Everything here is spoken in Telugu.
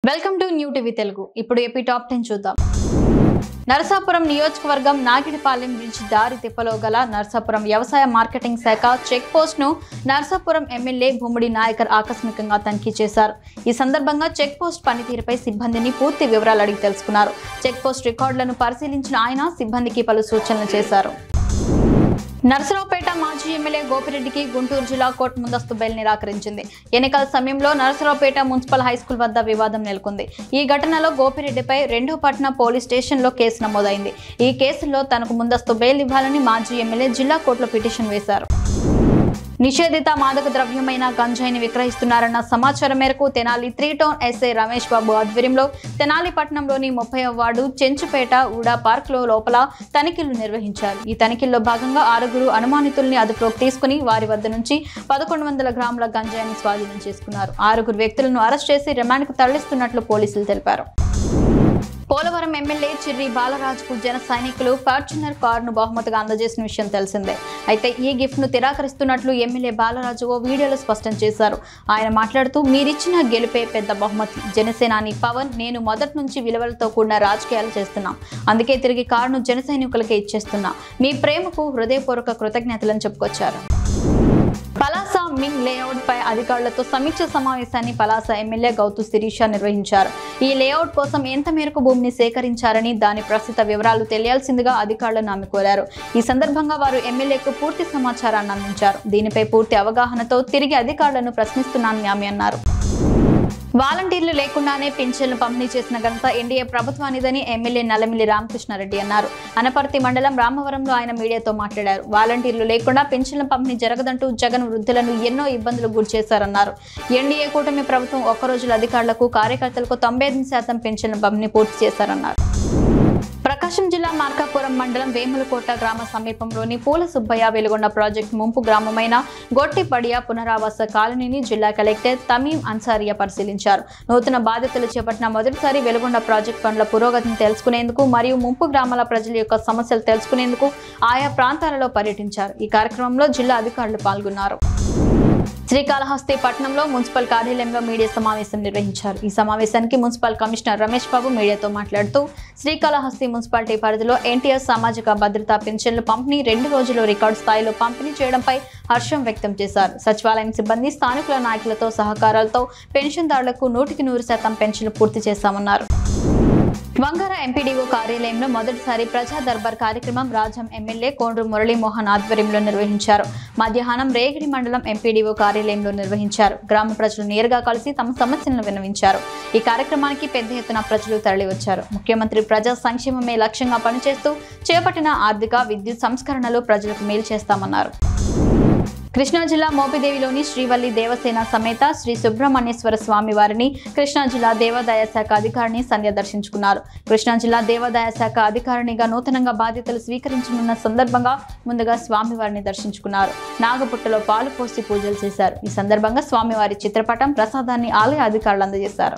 Welcome to new TV Telugu. ఇప్పుడు ఏపీ టాప్ 10 చూద్దాం. నరసాపురం నియోజకవర్గం నాగిడిపాలెం బ్రిడ్జ్ దారి తిప్పలో గల నరసాపురం వ్యవసాయ మార్కెటింగ్ శాఖ చెక్ పోస్ట్ ను నరసాపురం ఎమ్మెల్యే భూముడి నాయకర్ ఆకస్మికంగా తనిఖీ చేశారు. ఈ సందర్భంగా చెక్ పోస్ట్ పనితీరుపై సిబ్బందిని పూర్తి వివరాలు అడిగి తెలుసుకున్నారు. చెక్ పోస్ట్ రికార్డులను పరిశీలించిన ఆయన సిబ్బందికి పలు సూచనలు చేశారు. నరసరావుపేట మాజీ ఎమ్మెల్యే గోపిరెడ్డికి గుంటూరు జిల్లా కోర్టు ముందస్తు బెయిల్ నిరాకరించింది. ఎన్నికల సమయంలో నరసరావుపేట మున్సిపల్ హైస్కూల్ వద్ద వివాదం నెలకొంది. ఈ ఘటనలో గోపిరెడ్డిపై రెండోపట్న పోలీస్ స్టేషన్లో కేసు నమోదైంది. ఈ కేసులో తనకు ముందస్తు బెయిల్ ఇవ్వాలని మాజీ ఎమ్మెల్యే జిల్లా కోర్టులో పిటిషన్ వేశారు. నిషేధిత మాదక ద్రవ్యమైన గంజాయిని విక్రయిస్తున్నారన్న సమాచారం మేరకు తెనాలి 3 టౌన్ ఎస్ఐ రమేష్ బాబు ఆధ్వర్యంలో తెనాలి పట్టణంలోని 30వ వార్డు చెంచుపేట ఊడా పార్క్ లోపల తనిఖీలు నిర్వహించారు. ఈ తనిఖీల్లో భాగంగా 6 అనుమానితుల్ని అదుపులోకి తీసుకుని వారి వద్ద నుంచి 1100 గ్రాముల గంజాయిని స్వాధీనం చేసుకున్నారు. 6 వ్యక్తులను అరెస్ట్ చేసి రిమాండ్కు తరలిస్తున్నట్లు పోలీసులు తెలిపారు. పోలవరం ఎమ్మెల్యే చిర్రి బాలరాజుకు జన సైనికులు ఫార్చునర్ కారును బహుమతిగా అందజేసిన విషయం తెలిసిందే. అయితే ఈ గిఫ్ట్ ను తిరస్కరిస్తున్నట్లు ఎమ్మెల్యే బాలరాజు ఓ వీడియోలో స్పష్టం చేశారు. ఆయన మాట్లాడుతూ, మీరిచ్చిన గెలుపే పెద్ద బహుమతి. జనసేనాని పవన్, నేను మొదటి నుంచి విలువలతో కూడిన రాజకీయాలు చేస్తున్నాం. అందుకే తిరిగి కారును జన సైనికులకే ఇచ్చేస్తున్నా. మీ ప్రేమకు హృదయపూర్వక కృతజ్ఞతలను చెప్పుకొచ్చారు. పలాస మింగ్ లేఅవుట్ పై అధికారులతో సమీక్ష సమావేశాన్ని పలాస ఎమ్మెల్యే గౌతు శిరీష నిర్వహించారు. ఈ లేఅవుట్ కోసం ఎంత మేరకు భూమిని సేకరించారని, దాని ప్రస్తుత వివరాలు తెలియాల్సిందిగా అధికారులను ఆమె కోరారు. ఈ సందర్భంగా వారు ఎమ్మెల్యేకు పూర్తి సమాచారాన్ని అందించారు. దీనిపై పూర్తి అవగాహనతో తిరిగి అధికారులను ప్రశ్నిస్తున్నానని ఆమె అన్నారు. వాలంటీర్లు లేకుండానే పింఛన్లు పంపిణీ చేసిన ఘనత ఎన్డీఏ ప్రభుత్వానిదని ఎమ్మెల్యే నల్లమిల్లి రామకృష్ణారెడ్డి అన్నారు. అనపర్తి మండలం రామవరంలో ఆయన మీడియాతో మాట్లాడారు. వాలంటీర్లు లేకుండా పింఛన్ల పంపిణీ జరగదంటూ జగన్ వృద్ధులను ఎన్నో ఇబ్బందులు గురిచేశారన్నారు. ఎన్డీఏ కూటమి ప్రభుత్వం ఒక్కరోజుల అధికారులకు, కార్యకర్తలకు 95% పింఛన్ల పంపిణీ పూర్తి చేశారన్నారు. ప్రకాశం జిల్లా మార్కాపురం మండలం వేములకోట గ్రామ సమీపంలోని పూల సుబ్బయ్య వెలుగొండ ప్రాజెక్టు ముంపు గ్రామమైన గొట్టిపడియా పునరావాస కాలనీని జిల్లా కలెక్టర్ తమీం అన్సారియా పరిశీలించారు. నూతన బాధ్యతలు చేపట్టిన మొదటిసారి వెలుగొండ ప్రాజెక్టు పనుల పురోగతిని తెలుసుకునేందుకు మరియు ముంపు గ్రామాల ప్రజల యొక్క సమస్యలు తెలుసుకునేందుకు ఆయా ప్రాంతాలలో పర్యటించారు. ఈ కార్యక్రమంలో జిల్లా అధికారులు పాల్గొన్నారు. శ్రీకాళహస్తి పట్టణంలో మున్సిపల్ కార్యాలయంలో మీడియా సమావేశం నిర్వహించారు. ఈ సమావేశానికి మున్సిపల్ కమిషనర్ రమేష్ బాబు మీడియాతో మాట్లాడుతూ, శ్రీకాళహస్తి మున్సిపాలిటీ పరిధిలో ఎన్టీఆర్ సామాజిక భద్రతా పెన్షన్లు పంపిణీ 2 రోజుల్లో రికార్డు స్థాయిలో పంపిణీ చేయడంపై హర్షం వ్యక్తం చేశారు. సచివాలయం సిబ్బంది, స్థానికుల నాయకులతో సహకారాలతో పెన్షన్దారులకు 100% పెన్షన్లు పూర్తి చేశామన్నారు. వంగర ఎంపీడీఓ కార్యాలయంలో మొదటిసారి ప్రజా దర్బార్ కార్యక్రమం రాజం ఎమ్మెల్యే కోండ్రు మురళీమోహన్ ఆధ్వర్యంలో నిర్వహించారు. మధ్యాహ్నం రేగిడి మండలం ఎంపీడీఓ కార్యాలయంలో నిర్వహించారు. గ్రామ ప్రజలు నేరుగా కలిసి తమ సమస్యలను విన్నవించారు. ఈ కార్యక్రమానికి పెద్ద ఎత్తున ప్రజలు తరలివచ్చారు. ముఖ్యమంత్రి ప్రజా సంక్షేమమే లక్ష్యంగా పనిచేస్తూ చేపట్టిన ఆర్థిక, విద్యుత్ సంస్కరణలు ప్రజలకు మేలు చేస్తామన్నారు. కృష్ణా జిల్లా మోపిదేవిలోని శ్రీవల్లి దేవసేన సమేత శ్రీ సుబ్రహ్మణ్యేశ్వర స్వామి వారిని కృష్ణా జిల్లా దేవాదాయ శాఖ అధికారిని సంధ్య దర్శించుకున్నారు. కృష్ణా జిల్లా దేవాదాయ శాఖ అధికారినిగా నూతనంగా బాధ్యతలు స్వీకరించనున్న సందర్భంగా ముందుగా స్వామివారిని దర్శించుకున్నారు. నాగపుట్టలో పాలు పోసి పూజలు చేశారు. ఈ సందర్భంగా స్వామివారి చిత్రపటం, ప్రసాదాన్ని ఆలయ అధికారులు అందజేశారు.